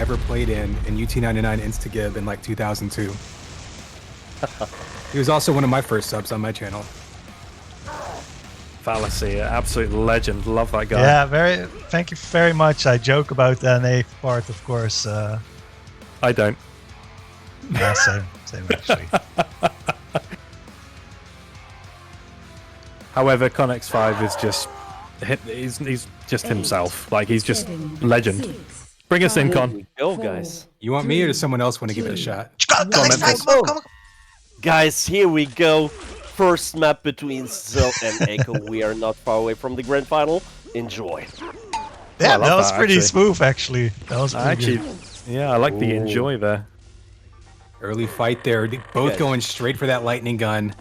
ever played in UT99 Instagib in like 2002. He was also one of my first subs on my channel. Fallacy, absolute legend. Love that guy. Yeah, thank you very much. I joke about the NA part, of course. I don't. Yeah, same actually. However, conx5 is just he's just himself. Like, he's just legend. Bring us in, Con. Go, guys. You want me or does someone else want to give it a shot? Come on. Guys, here we go. First map between ziLL and Echo. We are not far away from the grand final. Enjoy. Yeah, that was pretty smooth, actually. That was pretty good. Yeah, I like the enjoy there. Early fight there. Both going straight for that lightning gun.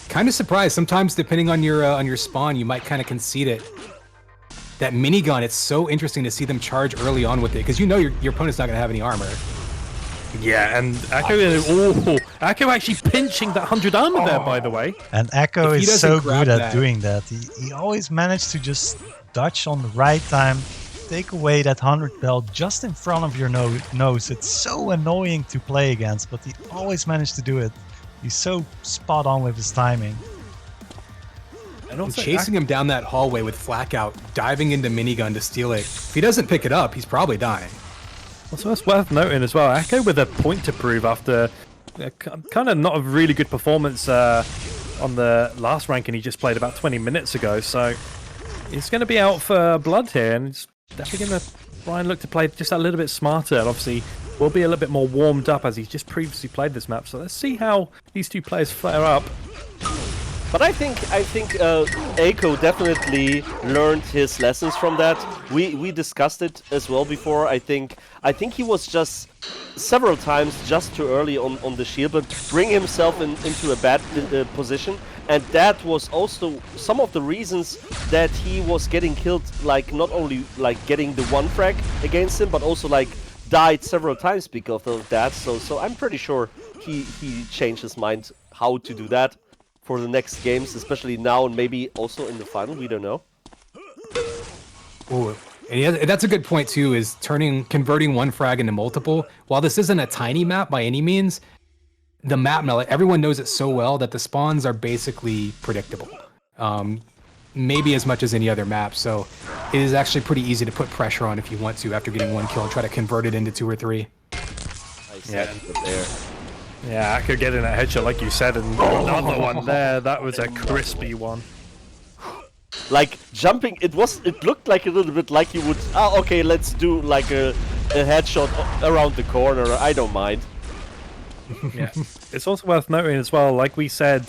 Kind of surprised. Sometimes, depending on your spawn, you might kind of concede it. That minigun, it's so interesting to see them charge early on with it, because you know your opponent's not going to have any armor. Yeah, and Echo actually pinching that 100 armor there, by the way. And Echo is so good at doing that. He always managed to just dodge on the right time, take away that 100 belt just in front of your nose. It's so annoying to play against, but he always managed to do it. He's so spot on with his timing. And also chasing him down that hallway with flak out, diving into minigun to steal it. If he doesn't pick it up, he's probably dying. So that's worth noting as well. Echo with a point to prove after kind of not a really good performance on the last ranking he just played about 20 minutes ago. So he's going to be out for blood here, and he's definitely going to try and look to play just a little bit smarter. And obviously, will be a little bit more warmed up as he's just previously played this map. So let's see how these two players flare up. But I think Echo definitely learned his lessons from that. We discussed it as well before. I think he was just several times just too early on the shield, but bring himself into a bad position, and that was also some of the reasons that he was getting killed. Like, not only like getting the one frag against him, but also like died several times because of that. So I'm pretty sure he changed his mind how to do that for the next games, especially now and maybe also in the final. We don't know. Ooh, and that's a good point too, is converting one frag into multiple. While this isn't a tiny map by any means, the map now, everyone knows it so well that the spawns are basically predictable. Maybe as much as any other map, so it is actually pretty easy to put pressure on if you want to after getting one kill and try to convert it into 2 or 3. There. Yeah, Echo getting that headshot like you said, and another one there. That was a crispy one. Like jumping, it looked like a little bit like you would. Oh, okay, let's do like a headshot around the corner. I don't mind. Yeah, it's also worth noting as well, like we said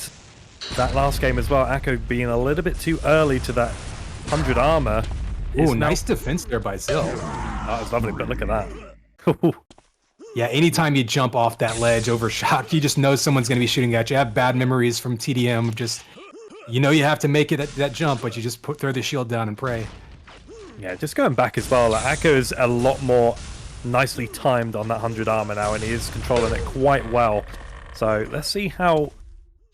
that last game as well, Echo being a little bit too early to that 100 armor. Ooh, nice defense there by ziLL. That was lovely, but look at that. Yeah, anytime you jump off that ledge overshot, you just know someone's going to be shooting at you. I have bad memories from TDM. Just, you know, you have to make it that jump, but you just throw the shield down and pray. Yeah, just going back as well, like, Echo is a lot more nicely timed on that 100 armor now, and he is controlling it quite well. So let's see how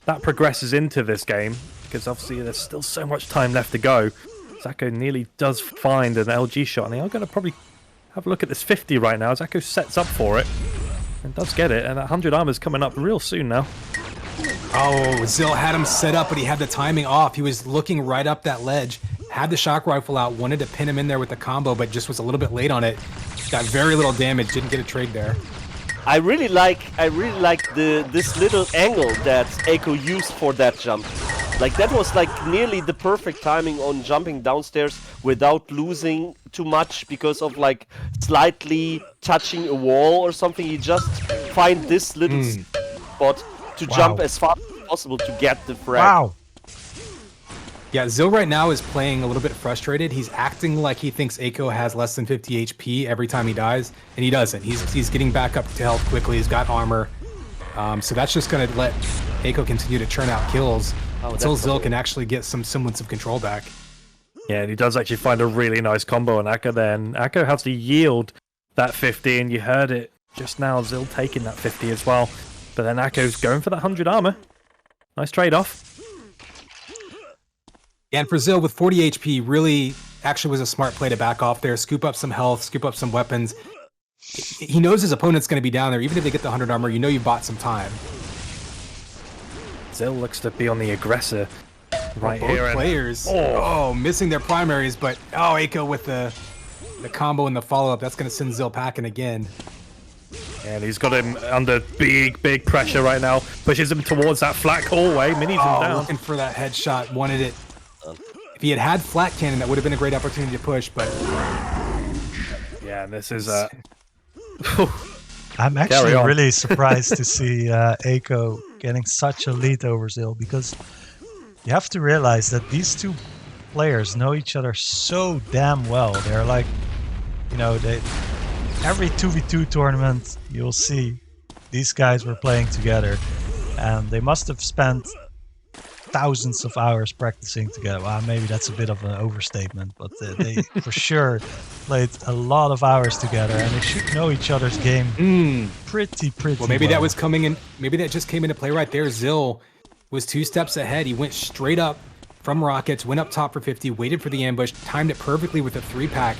that progresses into this game, because obviously there's still so much time left to go. Echo nearly does find an LG shot, and they are going to probably have a look at this 50 right now as Echo sets up for it and does get it, and that 100 armor is coming up real soon now. Oh, ziLL had him set up, but he had the timing off. He was looking right up that ledge, had the shock rifle out, wanted to pin him in there with the combo, but just was a little bit late on it. Got very little damage, didn't get a trade there. I really like this little angle that Echo used for that jump. Like, that was like nearly the perfect timing on jumping downstairs without losing too much because of like slightly touching a wall or something. You just find this little spot to jump as fast as possible to get the frag. Wow. Yeah, ziLL right now is playing a little bit frustrated. He's acting like he thinks Echo has less than 50 HP every time he dies, and he doesn't. He's getting back up to health quickly. He's got armor. So that's just going to let Echo continue to churn out kills until ziLL can actually get some semblance of control back. Yeah, and he does actually find a really nice combo on Echo there, and Echo has to yield that 50, and you heard it just now, ziLL taking that 50 as well. But then Echo's going for that 100 armor. Nice trade-off. And for ziLL with 40 HP, really actually was a smart play to back off there, scoop up some health, scoop up some weapons. he knows his opponent's going to be down there. Even if they get the 100 armor, you know you bought some time. ziLL looks to be on the aggressor right Both here. players, missing their primaries, but Aiko with the combo and the follow-up, that's going to send ziLL packing again. And he's got him under big pressure right now. Pushes him towards that flat hallway. Minis him down. Looking for that headshot. Wanted it. If he had flat cannon, that would have been a great opportunity to push, but... Yeah, and this is... I'm actually really surprised to see Aiko getting such a lead over ziLL, because you have to realize that these two players know each other so damn well. They're like, you know, every 2v2 tournament you'll see these guys were playing together, and they must have spent thousands of hours practicing together. Well, maybe that's a bit of an overstatement, but they for sure played a lot of hours together, and they should know each other's game pretty well. Maybe that was coming in. Maybe that just came into play right there. ziLL was 2 steps ahead. He went straight up from rockets, went up top for 50, waited for the ambush, timed it perfectly with a 3-pack.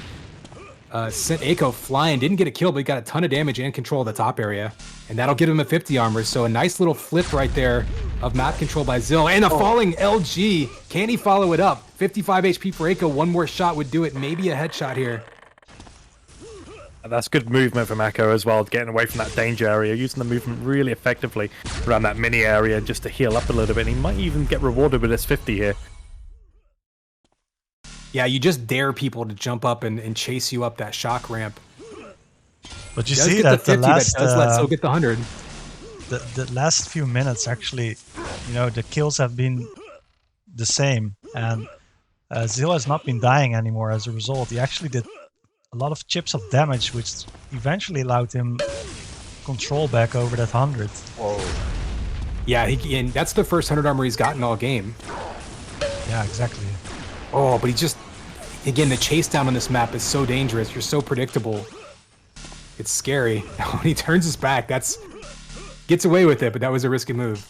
Sent Aiko flying, didn't get a kill, but he got a ton of damage and control of the top area. And that'll give him a 50 armor. So a nice little flip right there of map control by ziLL. And a falling LG. Can he follow it up? 55 HP for Aiko. One more shot would do it. Maybe a headshot here. That's good movement from Aiko as well, getting away from that danger area, using the movement really effectively around that mini area just to heal up a little bit. And he might even get rewarded with this 50 here. Yeah, you just dare people to jump up and chase you up that shock ramp. But you see that the last get the 100. The last few minutes, actually, you know, the kills have been the same, and ziLL has not been dying anymore as a result. He actually did a lot of chips of damage, which eventually allowed him control back over that 100. Yeah, and that's the first 100 armor he's gotten all game. Yeah, exactly. Oh, but he just, again, the chase down on this map is so dangerous. You're so predictable. It's scary. When he turns his back, gets away with it, but that was a risky move.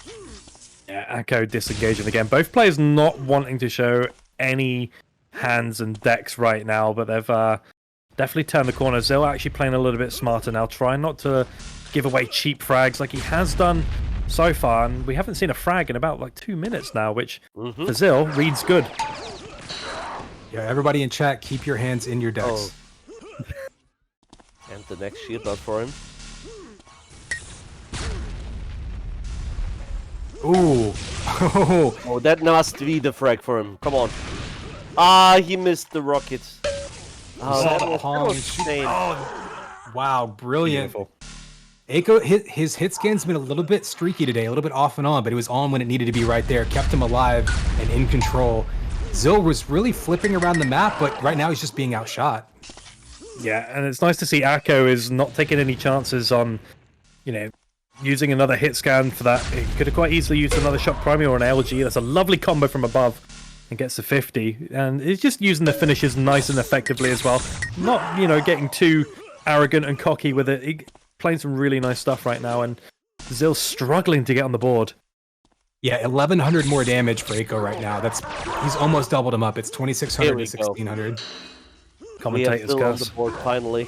Yeah, Aiko disengaging again. Both players not wanting to show any hands and decks right now, but they've definitely turned the corner. ziLL actually playing a little bit smarter now, trying not to give away cheap frags like he has done so far, and we haven't seen a frag in about like 2 minutes now, which for ziLL reads good. Yeah, everybody in chat, keep your hands in your decks. And the next shield out for him. Ooh. Oh, that must be the frag for him. Come on. Ah, he missed the rocket. Oh, that was insane. Wow, brilliant. Beautiful. Aiko, his hit scan's been a little bit streaky today, a little bit off and on, but it was on when it needed to be right there. Kept him alive and in control. ziLL was really flipping around the map, but right now he's just being outshot. Yeah, and it's nice to see Aiko is not taking any chances on, you know, using another hit scan for that. He could have quite easily used another shock primary or an LG. That's a lovely combo from above and gets the 50. And he's just using the finishes nice and effectively as well. Not, you know, getting too arrogant and cocky with it. He's playing some really nice stuff right now, and ziLL's struggling to get on the board. Yeah, 1,100 more damage for Aiko right now. He's almost doubled him up. It's 2,600 to 1,600. Commentators on the board finally.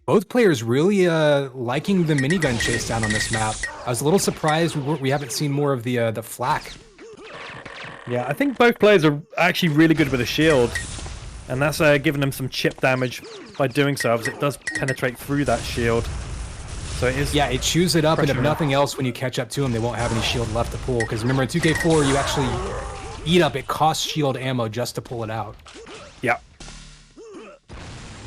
Both players really liking the minigun chase down on this map. I was a little surprised we haven't seen more of the flak. Yeah, I think both players are actually really good with a shield, and that's giving them some chip damage by doing so, as it does penetrate through that shield. So it is. Yeah, it chews it up, and if nothing else, when you catch up to them, they won't have any shield left to pull. Because remember, in 2K4, you actually eat up. It costs shield ammo just to pull it out. Yeah.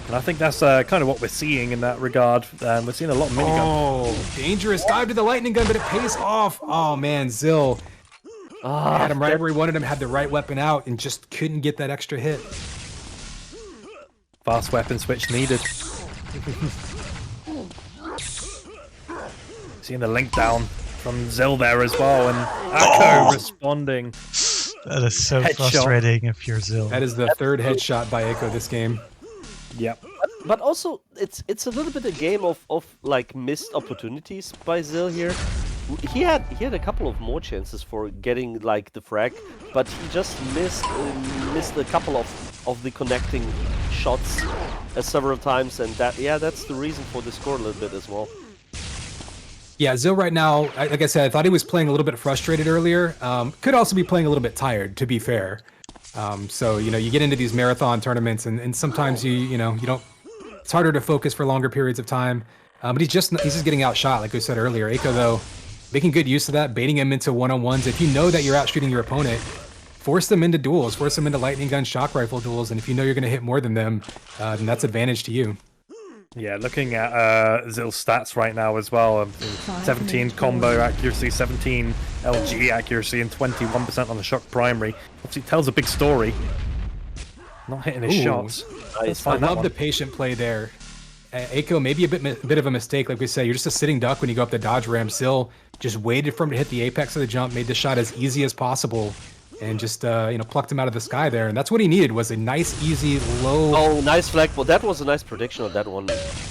And I think that's kind of what we're seeing in that regard. We're seeing a lot of minigun. Oh, dangerous dive to the lightning gun, but it pays off. Oh man, ziLL had him right where he wanted him, had the right weapon out, and just couldn't get that extra hit. Fast weapon switch needed. Seeing the link down from ziLL there as well, and Aiko responding. That is so frustrating if you're ziLL. That is the third headshot by Aiko this game. Yep. But also, it's a little bit a game of like missed opportunities by ziLL here. He had a couple of more chances for getting like the frag, but he just missed a couple of the connecting shots several times, and that's the reason for the score a little bit as well. Yeah, ziLL right now, like I said, I thought he was playing a little bit frustrated earlier. Could also be playing a little bit tired, to be fair. So, you know, you get into these marathon tournaments, and sometimes you don't. It's harder to focus for longer periods of time. But he's just getting outshot, like we said earlier. Aiko, though, making good use of that, baiting him into one-on-ones. If you know that you're out shooting your opponent, force them into duels, force them into lightning gun, shock rifle duels, and if you know you're going to hit more than them, then that's advantage to you. Yeah, looking at ziLL's stats right now as well, 17 combo accuracy, 17 LG accuracy, and 21% on the shock primary. Obviously tells a big story. Not hitting his shots. Nice. I love the patient play there. Aiko, maybe a bit of a mistake, like we said. You're just a sitting duck when you go up the dodge ramp. ziLL just waited for him to hit the apex of the jump, made the shot as easy as possible, and just plucked him out of the sky there. And that's what he needed, was a nice, easy, low. Oh, nice flag. Well, that was a nice prediction of that one.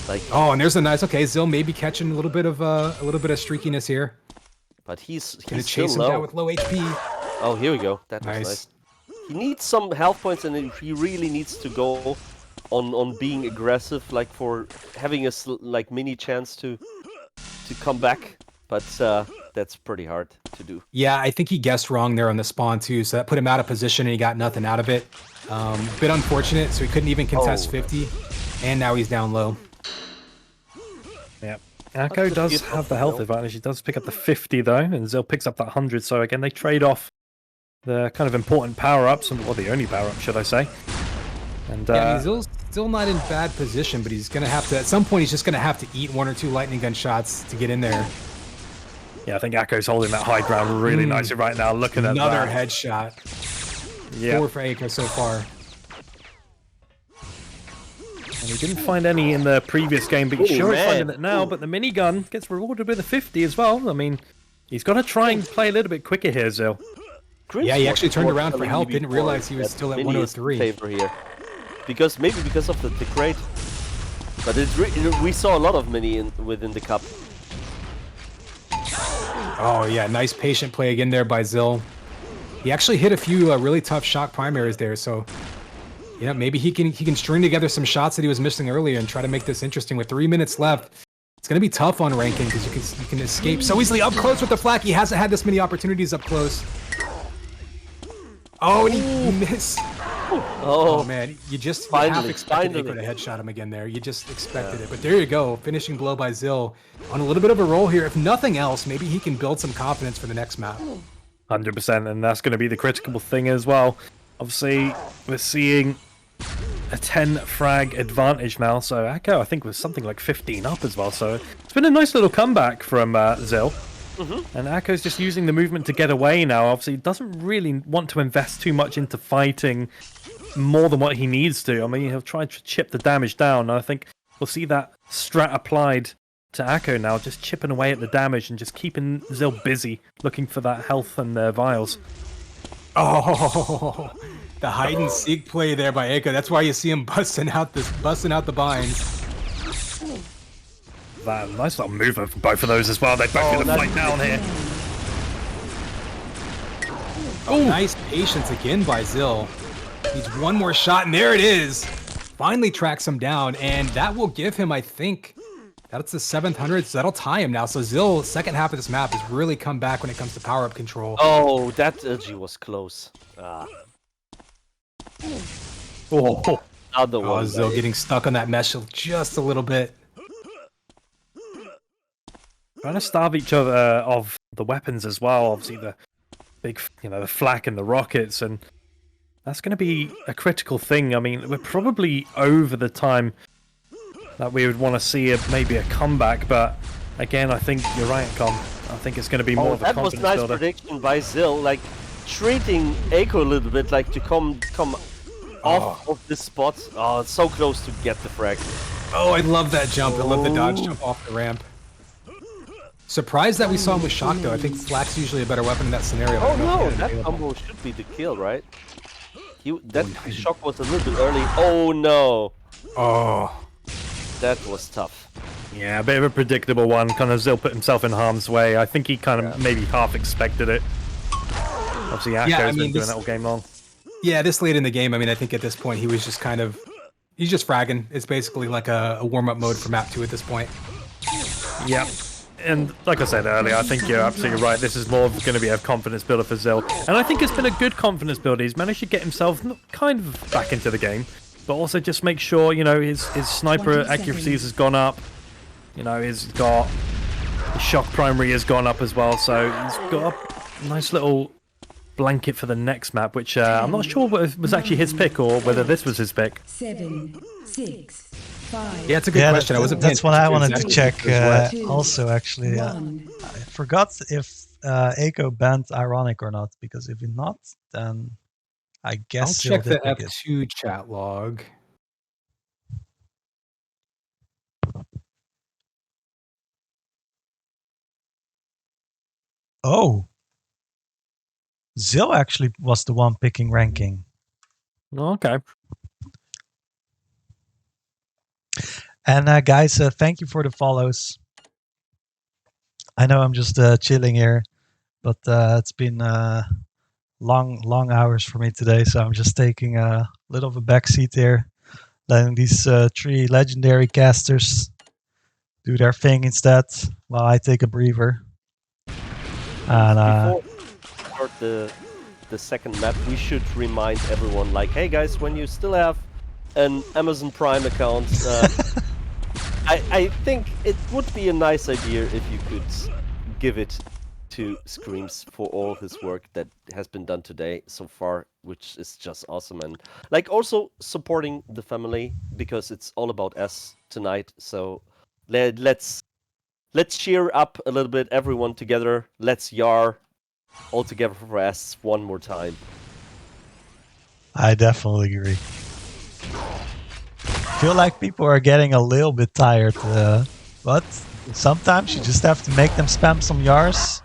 Like. Oh, and there's a nice. Okay, ziLL maybe catching a little bit of streakiness here. But he's gonna chase him down with low HP. Oh, here we go. That was nice. He needs some health points, and he really needs to go on being aggressive, like for having a mini chance to come back. But that's pretty hard to do. Yeah, I think he guessed wrong there on the spawn too, so that put him out of position and he got nothing out of it. Bit unfortunate, so he couldn't even contest 50, and now he's down low. Yeah, Aiko does have the health advantage. He does pick up the 50 though, and ziLL picks up that 100. So again, they trade off the kind of important power-ups, or the only power-up, should I say. And yeah, I mean, ziLL's still not in bad position, but he's gonna have to, at some point, he's just gonna have to eat 1 or 2 lightning gun shots to get in there. Yeah, I think Aiko's holding that high ground really nicely right now. Looking at another headshot. Yeah, 4 for Aiko so far. And he didn't find any in the previous game, but he's sure he's finding it now. But the minigun gets rewarded with a 50 as well. I mean, he's got to try and play a little bit quicker here, ziLL. Yeah, he actually turned around for help. Didn't realize he was still at 103. Favor here, because of the crate. But we saw a lot of mini within the cup. Oh yeah, nice patient play again there by ziLL. He actually hit a few really tough shock primaries there, so yeah, maybe he can string together some shots that he was missing earlier and try to make this interesting. With 3 minutes left, it's gonna be tough on ranking because you can escape so easily up close with the flak. He hasn't had this many opportunities up close. Oh, and he missed. Oh man, you half expected Aiko to headshot him again there. You just expected it, but there you go, finishing blow by ziLL on a little bit of a roll here. If nothing else, maybe he can build some confidence for the next map. 100%, and that's going to be the critical thing as well. Obviously, we're seeing a 10 frag advantage now, so Aiko I think was something like 15 up as well. So it's been a nice little comeback from ziLL. And Aiko's just using the movement to get away now. Obviously, he doesn't really want to invest too much into fighting more than what he needs to. I mean, he'll try to chip the damage down. I think we'll see that strat applied to Aiko now, just chipping away at the damage and just keeping ziLL busy, looking for that health and vials. Oh, the hide and seek play there by Aiko. That's why you see him busting out the binds. That nice little move of both of those as well. They're both going to fight down here. Oh, nice patience again by ziLL. Needs one more shot, and there it is. Finally tracks him down, and that will give him, I think, that's the 700, so that'll tie him now. So ziLL, second half of this map, has really come back when it comes to power-up control. Oh, that LG was close. Oh, other one. ziLL getting stuck on that mesh just a little bit. Trying to starve each other of the weapons as well. Obviously, the big, the flak and the rockets, and that's going to be a critical thing. I mean, we're probably over the time that we would want to see maybe a comeback, but again, I think you're right, Con. I think it's going to be more of a confidence builder. That was nice prediction by ziLL, like treating Aiko a little bit, like to come off of this spot. Oh, it's so close to get the frag. Oh, I love that jump. I love the dodge jump off the ramp. Surprised that we saw him with shock, though. I think flak's usually a better weapon in that scenario. Oh no, that combo should be the kill, right? That shock was a little bit early. Oh no. Oh. That was tough. Yeah, a bit of a predictable one. Kind of ziLL put himself in harm's way. I think he kind of maybe half expected it. Obviously, Ako's been doing that all game long. Yeah, this late in the game, I mean, I think at this point he was just kind of He's just fragging. It's basically like a warm-up mode for map 2 at this point. Yep. And like I said earlier, I think you're absolutely right. This is more going to be a confidence builder for ziLL. And I think it's been a good confidence builder. He's managed to get himself kind of back into the game, but also just make sure, you know, his sniper accuracies has gone up. You know, his shock primary has gone up as well. So he's got a nice little blanket for the next map, which I'm not sure whether it was actually his pick or whether this was his pick. 7, 6, 5. Yeah, it's a good question. That's what I wanted to check also, actually. I forgot if Echo banned Ironic or not, because if not, then I guess I'll check the F2 chat log. Oh. ziLL actually was the one picking ranking. Okay. And guys, thank you for the follows. I know I'm just chilling here, but it's been long hours for me today, so I'm just taking a little of a backseat here, letting these 3 legendary casters do their thing instead, while I take a breather. And Before the second map, we should remind everyone, like, hey guys, when you still have an Amazon Prime account, I think it would be a nice idea if you could give it to ScrMz for all his work that has been done today so far, which is just awesome. And like also supporting the family, because it's all about us tonight. So let's cheer up a little bit, everyone together. Let's YARR all together for us one more time. I definitely agree. Feel like people are getting a little bit tired, but sometimes you just have to make them spam some YARRs.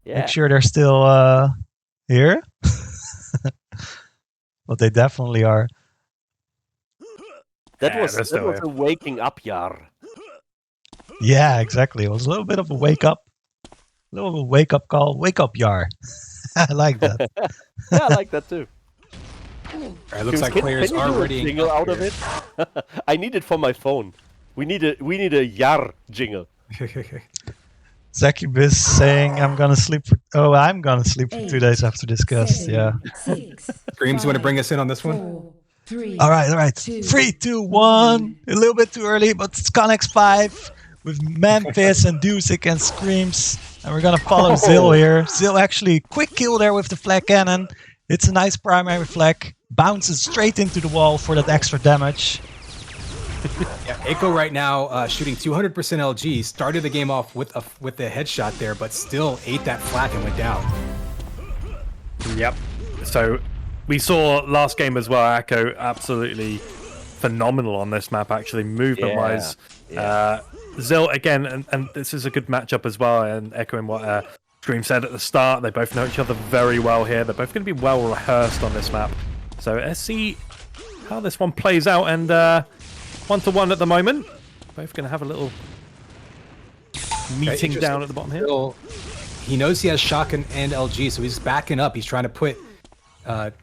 Yeah. Make sure they're still here. But they definitely are. That was a waking up YARR. Yeah, exactly. It was a little bit of a wake up. A little bit of a wake up call. Wake up YARR. I like that. Yeah, I like that too. It looks like players are ready. Jingle out of it. I need it for my phone. We need a YARR jingle. Zakibis saying I'm gonna sleep for 2 days after this cast. Yeah. ScrMz, you want to bring us in on this one? 4, 3. All right. 3, 2, 1. A little bit too early, but it's conx5 with Memphis and Dewsick and ScrMz, and we're gonna follow ziLL here. ziLL actually quick kill there with the flak cannon. It's a nice primary flak. Bounces straight into the wall for that extra damage. Yeah, Echo right now shooting 200% LG. Started the game off with the headshot there, but still ate that flak and went down. Yep. So we saw last game as well, Echo absolutely phenomenal on this map, actually, movement-wise. Yeah. ziLL, again, and this is a good matchup as well, and echoing what ScrMz said at the start, they both know each other very well here. They're both going to be well rehearsed on this map. So let's see how this one plays out, and 1-1 at the moment. Both going to have a little meeting down at the bottom here. He knows he has shock and LG, so he's backing up. He's trying to put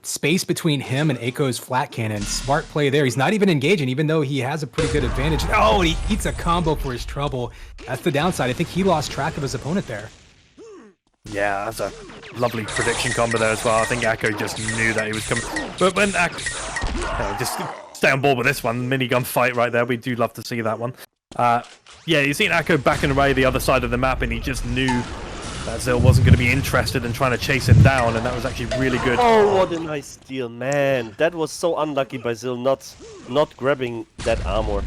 space between him and Echo's flat cannon. Smart play there. He's not even engaging, even though he has a pretty good advantage. Oh, he eats a combo for his trouble. That's the downside. I think he lost track of his opponent there. Yeah, that's a lovely prediction combo there as well. I think Echo just knew that he was coming. But when Echo... just stay on board with this one. Minigun fight right there. We do love to see that one. Yeah, you've seen Echo backing away the other side of the map, and he just knew that ziLL wasn't going to be interested in trying to chase him down, and that was actually really good. Oh, what a nice steal, man. That was so unlucky by ziLL not grabbing that armor.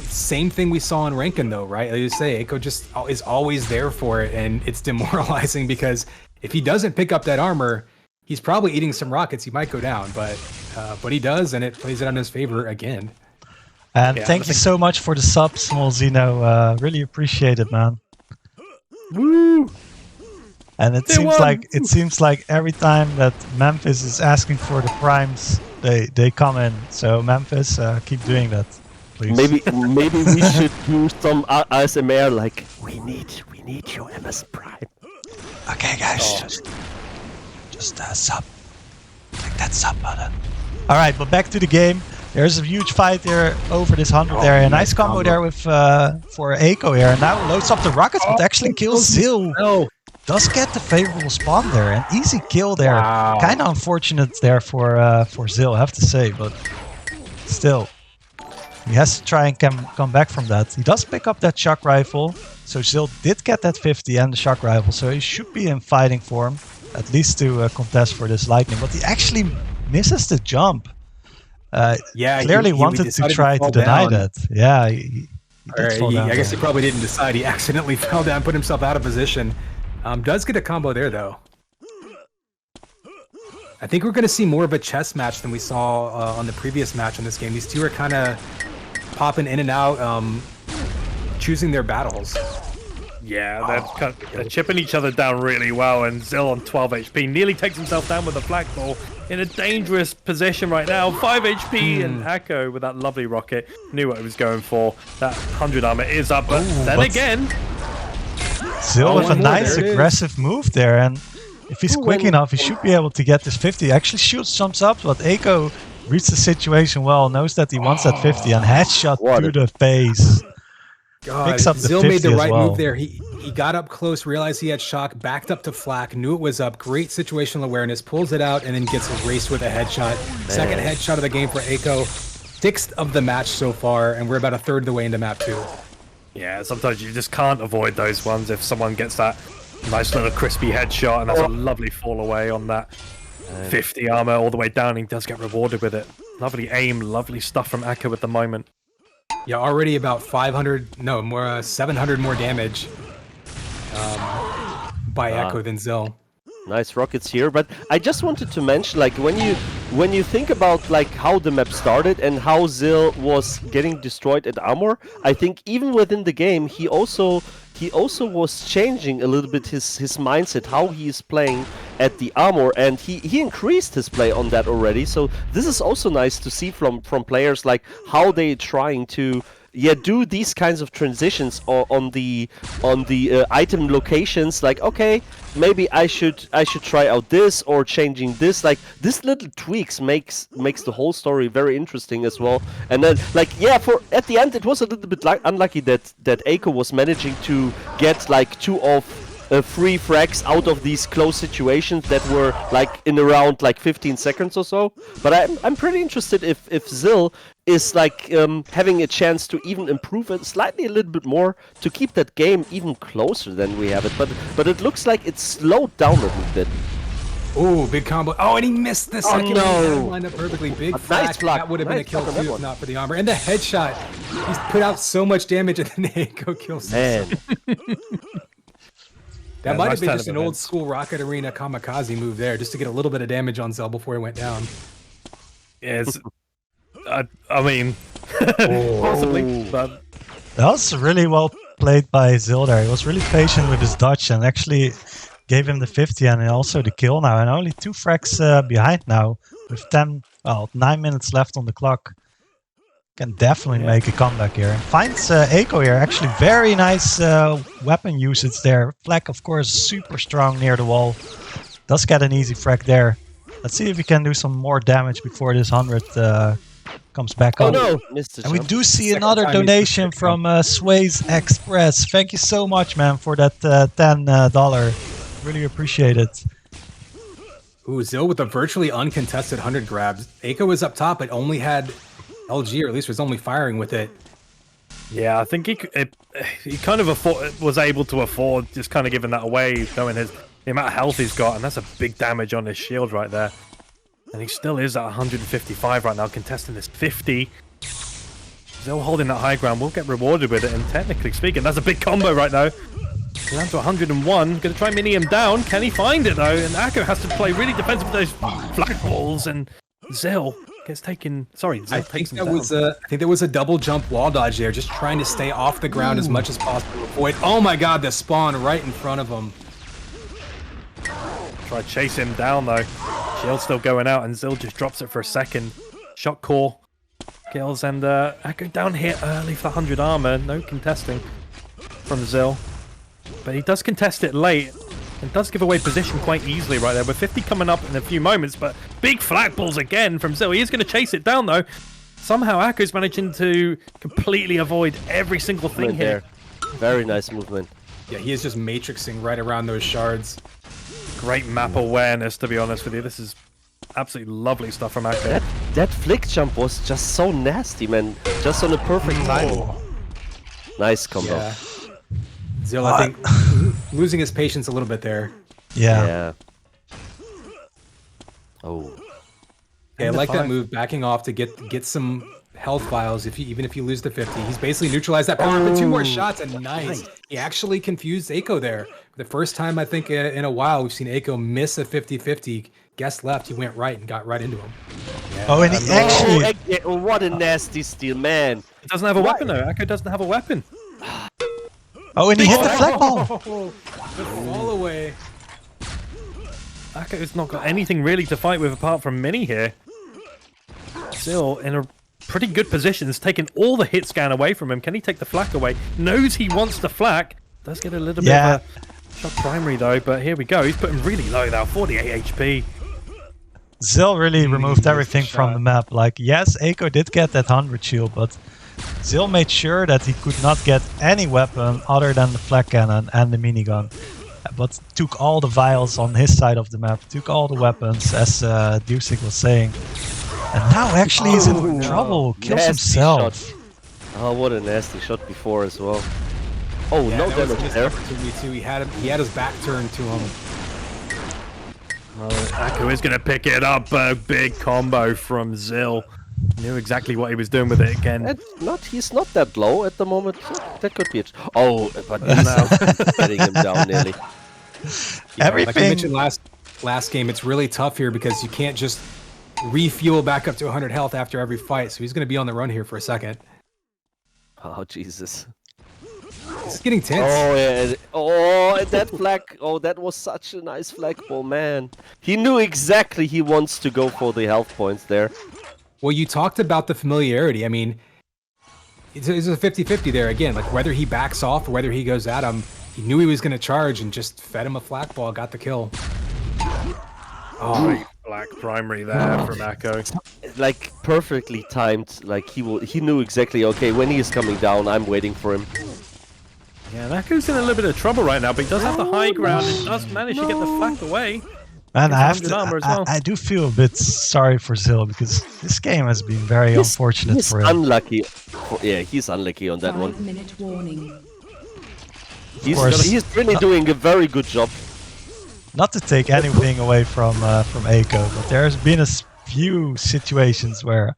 Same thing we saw in Rankin, though, right? Like you say, Echo just is always there for it, and it's demoralizing because if he doesn't pick up that armor, he's probably eating some rockets. He might go down, but he does, and it plays it on his favor again. And thank you so much for the sub, Small Zeno. Really appreciate it, man. Woo! And it seems like every time that Memphis is asking for the primes, they come in. So Memphis, keep doing that, please. Maybe we should do some ASMR, like we need your MS Prime. Okay, guys, just sub, click that sub button. All right, but back to the game. There's a huge fight there over this 100 there. A nice combo there with for Echo here. And now loads up the rockets, but actually kills ziLL. Does get the favorable spawn there. An easy kill there. Kind of unfortunate there for ziLL, I have to say, but still. He has to try and come back from that. He does pick up that shock rifle. So ziLL did get that 50 and the shock rifle. So he should be in fighting form. At least to contest for this lightning. But he actually misses the jump. Clearly wanted to try to deny that. Yeah, he did fall down. I guess he probably didn't decide. He accidentally fell down, put himself out of position. Does get a combo there, though. I think we're going to see more of a chess match than we saw on the previous match in this game. These two are kind of popping in and out, choosing their battles. Yeah, they're chipping each other down really well, and ziLL on 12 HP nearly takes himself down with a flagpole in a dangerous position right now. 5 HP, and Echo with that lovely rocket knew what he was going for. That 100 armor is up, but then again... ziLL with a nice aggressive move there, and if he's quick enough, he should be able to get this 50. Actually shoots jumps up, but Echo reads the situation well, knows that he wants that 50, and headshot through the face. Picks up the ziLL 50 made the right well. move there. He got up close, realized he had shock, backed up to flak, knew it was up. Great situational awareness, pulls it out, and then gets erased with a headshot. Second headshot of the game for Echo. 6th of the match so far, and we're about a third of the way into map 2. Yeah, sometimes you just can't avoid those ones if someone gets that nice little crispy headshot, and that's a lovely fall away on that 50 armor all the way down. He does get rewarded with it. Lovely aim, lovely stuff from Echo at the moment. Yeah, already about 700 more damage by Echo than ziLL. Nice rockets here, but I just wanted to mention, like, when you think about like how the map started and how ziLL was getting destroyed at armor, I think even within the game he also was changing a little bit his mindset, how he is playing at the armor, and he increased his play on that already. So this is also nice to see from players, like how they trying to do these kinds of transitions on the item locations. Like, okay, maybe I should try out this or changing this. Like, this little tweaks makes the whole story very interesting as well. And then, like, yeah, at the end it was a little bit unlucky that Echo was managing to get like 2 of 3 frags out of these close situations that were like in around like 15 seconds or so. But I'm pretty interested if ziLL is like having a chance to even improve it slightly a little bit more to keep that game even closer than we have it. But it looks like it's slowed down a little bit. Oh, big combo. Oh, and he missed the second. No. Lined up perfectly. Big nice block. That would have been a Nice kill block on too that if one. not for the armor. And the headshot. He's put out so much damage and then Echo kills him. Man. That might nice have been turn just of an old events. school Rocket Arena kamikaze move there, just to get a little bit of damage on ziLL before he went down. Yes, I mean, possibly, but That was really well played by ziLL there. He was really patient with his dodge and actually gave him the 50 and also the kill now. And only 2 frags behind now with 9 minutes left on the clock. Can definitely make a comeback here. And finds Echo here. Actually very nice weapon usage there. Flag, of course, super strong near the wall. Does get an easy frag there. Let's see if we can do some more damage before this 100 comes back Oh up. no, missed the And we jump. do see Second another time he's donation missed it. from ScrMz Express. Thank you so much, man, for that $10. Really appreciate it. Ooh, ziLL with a virtually uncontested 100 grabs. Echo was up top, but only had LG, or at least was only firing with it. yeah, I think he kind of was able to afford just kind of giving that away, knowing the amount of health he's got, and that's a big damage on his shield right there. And he still is at 155 right now, contesting this 50. Still holding that high ground, will get rewarded with it, and technically speaking, that's a big combo right now. We're down to 101, gonna try mini him down. Can he find it though? And Echo has to play really defensive with those flagballs, and ziLL gets taken. Sorry, ziLL I takes think him that down. was I think there was a double jump wall dodge there, just trying to stay off the ground as much as possible. Avoid. Oh my God, the spawn right in front of him. Try to chase him down though. Shield's still going out, and ziLL just drops it for a second. Shot core kills, and Echo down here early for 100 armor. No contesting from ziLL, but he does contest it late and does give away position quite easily right there. With 50 coming up in a few moments, but big flagballs again from ziLL. He is going to chase it down though. somehow Akko's managing to completely avoid every single thing here. Very nice movement. Yeah, he is just matrixing right around those shards. Great map awareness, to be honest with you. This is absolutely lovely stuff from Akko. That flick jump was just so nasty, man. Just on the perfect timing. Nice combo. Yeah. ziLL, I think, losing his patience a little bit there. Yeah. Oh. Yeah, I like that move, backing off to get some health vials. Even if you lose the 50, he's basically neutralized that power for 2 more shots, and nice. He actually confused Aiko there. The first time I think in a while we've seen Aiko miss a 50-50. Guess left, he went right and got right into him. Yeah. Oh, and he actually... what a nasty steal, man. He doesn't have a weapon though. Akko doesn't have a weapon. Oh, and he hit the flag ball. The fall away. Akko's not got anything really to fight with apart from Mini here. Still in a pretty good position. He's taken all the hit scan away from him. Can he take the flak away? Knows he wants the flak. Does get a little bit of a shot primary though, but here we go. He's putting really low now, 48 HP. ziLL really removed everything from the map. Like, yes, Aiko did get that 100 shield, but ziLL made sure that he could not get any weapon other than the flak cannon and the minigun. But took all the vials on his side of the map, took all the weapons, as Dewsick was saying. And now actually he's in trouble, kills himself. Shot. Oh, what a nasty shot before as well. Oh, Yeah, no that was damage his there. opportunity too. He had his back turned to him. Well, Akko is going to pick it up. A big combo from ziLL. Knew exactly what he was doing with it again. He's not that low at the moment. That could be it. Oh, but he's getting him down nearly. Yeah, like I mentioned last game, it's really tough here because you can't just refuel back up to 100 health after every fight. So he's going to be on the run here for a second. Oh, Jesus. It's getting tense. Oh, yeah. Oh, and that flag. Oh, that was such a nice flagpole, man. He knew exactly he wants to go for the health points there. Well, you talked about the familiarity. I mean, it's a 50-50 there again. Like whether he backs off or whether he goes at him, he knew he was going to charge and just fed him a flak ball, got the kill. Oh, black primary there from Akko. Like perfectly timed. Like he knew exactly. Okay, when he is coming down, I'm waiting for him. Yeah, Akko's in a little bit of trouble right now, but he does have the high ground and does manage to get the flak away. And Well. I do feel a bit sorry for ziLL because this game has been very unfortunate for him. Unlucky. Yeah, he's unlucky on that one. 5-minute warning. He's really doing a very good job. Not to take anything away from Aiko, but there's been a few situations where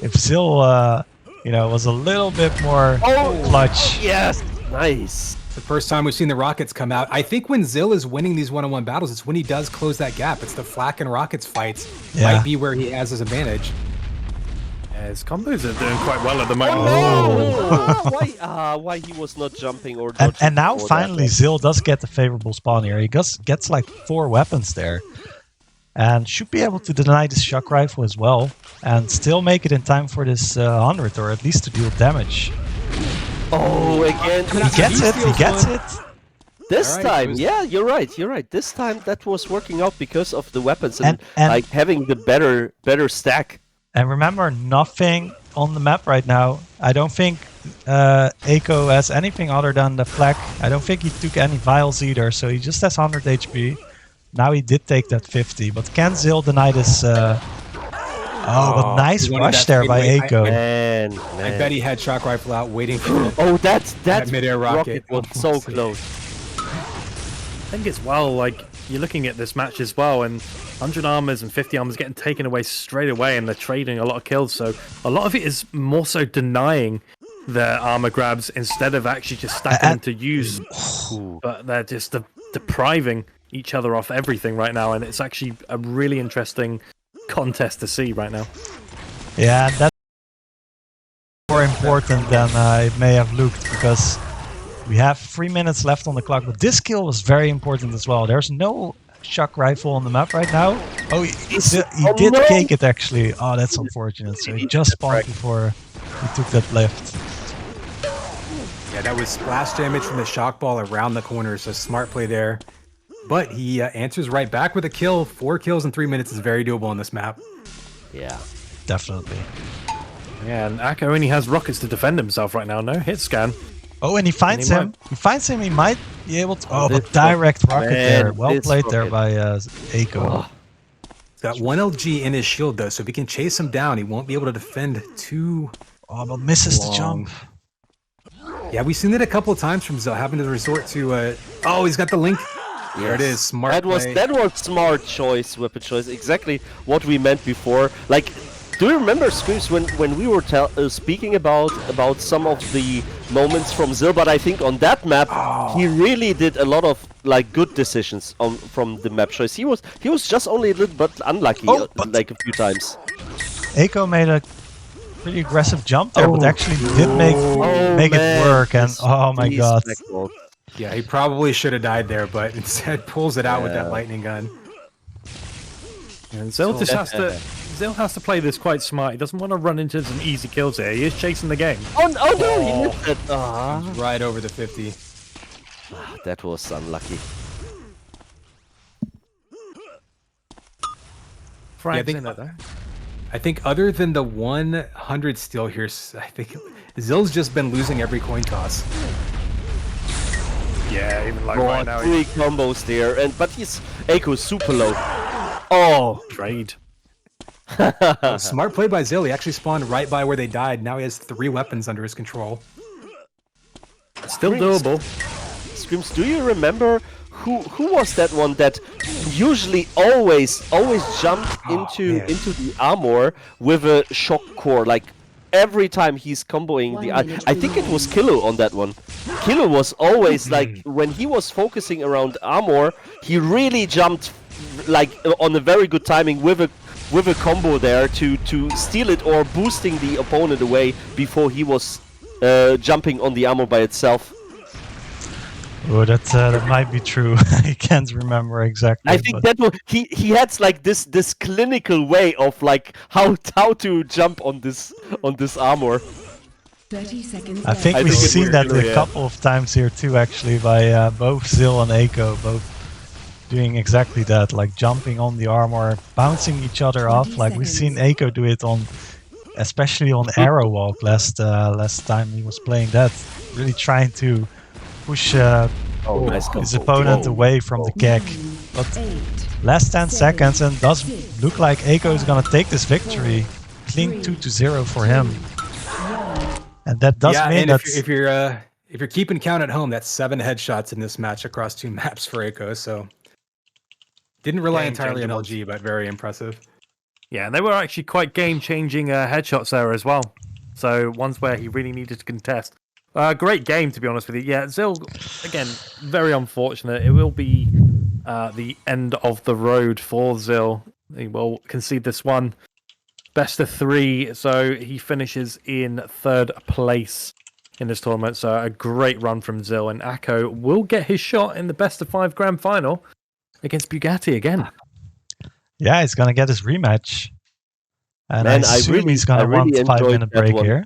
if ziLL, was a little bit more clutch. Yes, nice. The first time we've seen the Rockets come out. I think when ziLL is winning these one-on-one battles, it's when he does close that gap. It's the flak and Rockets fights might be where he has his advantage. Yeah, his combos are doing quite well at the moment. Why he was not jumping or and now finally ziLL does get the favorable spawn here. He gets like 4 weapons there. And should be able to deny this shock rifle as well. And still make it in time for this 100, or at least to deal damage. Oh, again. He gets it. This time, yeah, you're right. This time that was working out because of the weapons and like having the better stack. And remember, nothing on the map right now. I don't think Aiko has anything other than the flak. I don't think he took any vials either, so he just has 100 HP. Now he did take that 50, but can ziLL deny this? But nice rush there by Aiko. Man. I bet he had shock rifle out waiting for it. Oh, that mid-air rocket was so close. I think as well, like, you're looking at this match as well, and 100 armors and 50 armors getting taken away straight away, and they're trading a lot of kills, so a lot of it is more so denying the armor grabs instead of actually just stacking them to use. But they're just depriving each other off everything right now, and it's actually a really interesting contest to see right now. Yeah, that's more important than it may have looked, because we have 3 minutes left on the clock, but this kill was very important as well. There's no shock rifle on the map right now. Oh, he did cake it actually. Oh, that's unfortunate. So he just spawned before he took that lift. Yeah, that was splash damage from the shock ball around the corner, so smart play there. But he answers right back with a kill. 4 kills in 3 minutes is very doable on this map. Yeah. definitely. Yeah, and Akko only has rockets to defend himself right now. No hit scan. Oh, and he finds him. He finds him. He might be able to. Oh, but direct rocket there. Well played there by Eiko. Oh. He's got 1 LG in his shield though, so if he can chase him down, he won't be able to defend too. Oh, but misses the jump. Yeah, we've seen it a couple of times from ziLL having to resort to. Oh, he's got the link. There it is. Smart. That was smart choice, weapon choice. Exactly what we meant before. Like, do you remember, ScrMz, when we were speaking about some of the moments from ziLL? But I think on that map, he really did a lot of like good decisions from the map choice. He was just only a little bit unlucky, like a few times. Eiko made a pretty aggressive jump there, but actually did make it work. And oh my god. Yeah, he probably should have died there, but instead pulls it out with that lightning gun. And ziLL just has to play this quite smart. He doesn't want to run into some easy kills here. He is chasing the game. Oh no, he missed it. Right over the 50. That was unlucky. I think other than the 100 steal here, I think ziLL's just been losing every coin toss. Yeah, even like right now. 3 combos there, but Eiko's super low. Oh, trade. Smart play by ziLL. He actually spawned right by where they died. Now he has 3 weapons under his control. Still doable. ScrMz, do you remember who was that one that usually always jumped into the armor with a shock core? Like every time he's comboing the. I think it was Kilo on that one. Kilo was always like when he was focusing around armor, he really jumped like on a very good timing with a combo there to steal it or boosting the opponent away before he was jumping on the armor by itself. Oh, that might be true. I can't remember exactly. I think that was, he had like this clinical way of like how to jump on this armor. 30 seconds. I think we've seen that a couple of times here too, actually, by both ziLL and Eiko, both doing exactly that, like jumping on the armor, bouncing each other off. Like we've seen Eiko do it especially on Arrow Walk last time he was playing that, really trying to push his opponent away from the keg. But last 10 seconds, and does look like Eiko is gonna take this victory. Clean 2-0 for him. And that does mean that if you're keeping count at home, that's 7 headshots in this match across 2 maps for Eiko. So didn't rely entirely on LG, but very impressive. Yeah, and they were actually quite game-changing headshots there as well. So ones where he really needed to contest. Great game, to be honest with you. Yeah, ziLL, again, very unfortunate. It will be the end of the road for ziLL. He will concede this one. Best of 3, so he finishes in 3rd place in this tournament. So a great run from ziLL, and Akko will get his shot in the best of 5 grand final against Bugatti again. Yeah, he's gonna get his rematch, and I assume he's gonna want a 5-minute break here.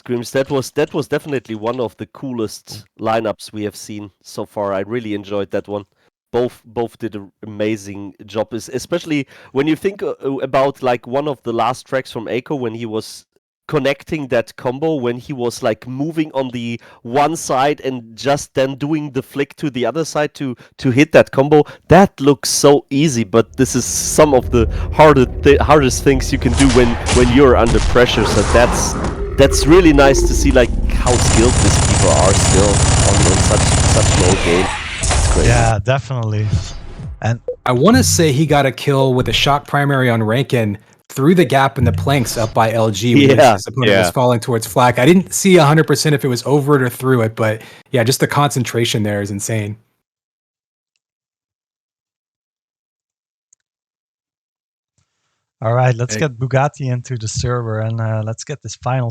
ScrMz, that was definitely one of the coolest lineups we have seen so far. I really enjoyed that one. Both did an amazing job, especially when you think about like one of the last tracks from Eiko when he was connecting that combo, when he was like moving on the one side and just then doing the flick to the other side to hit that combo. That looks so easy, but this is some of the hardest things you can do when you're under pressure. So that's really nice to see, like how skilled these people are still on such low game. It's crazy. Yeah, definitely. And I want to say he got a kill with a shock primary on Rankin through the gap in the planks up by LG when his opponent was falling towards flak. I didn't see 100% if it was over it or through it, but yeah, just the concentration there is insane. All right, let's get Bugatti into the server and let's get this final